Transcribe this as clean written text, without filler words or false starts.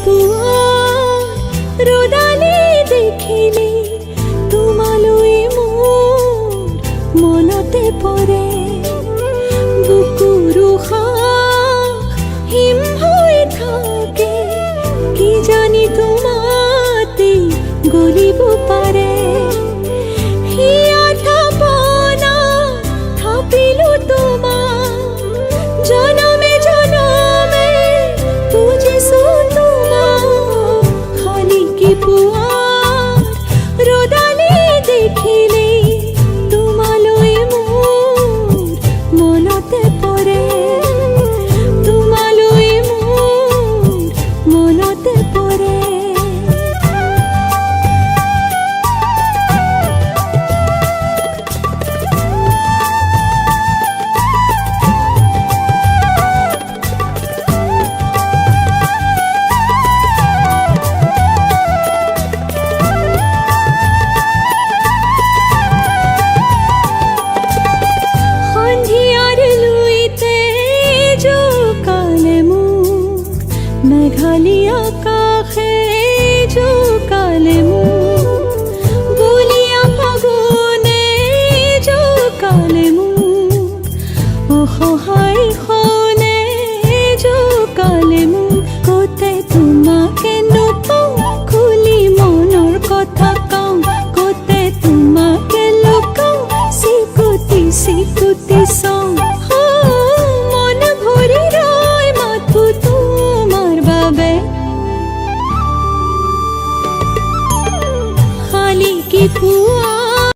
পুৱা ৰ'দালি দেখিলে তোমালৈ মোৰ মনতে পৰে বুকুৰ উশাহ হিম হৈ থাকে কি জানি তোমাতে গলিব পাৰে হিয়া থাপনা থাপিলো তোমাক জনমে জনমে বুজিছো তোমাক খালি কি পুৱা ৰ'দালি দেখিলে তোমালৈ মোৰ মনতে পৰে তোমালৈ মোৰ মনতে পৰে মেঘালী আকাশে জোকালে মোক বলিয়া ফাগুনে জোকালে মোক অসহায় খনে জোকালে মোক কতে তোমাকে নুপাওঁ খুলি মনৰ কথা কওঁ কতে তোমাকে লুকাওঁ চিকুটি চিকুটি চাওঁ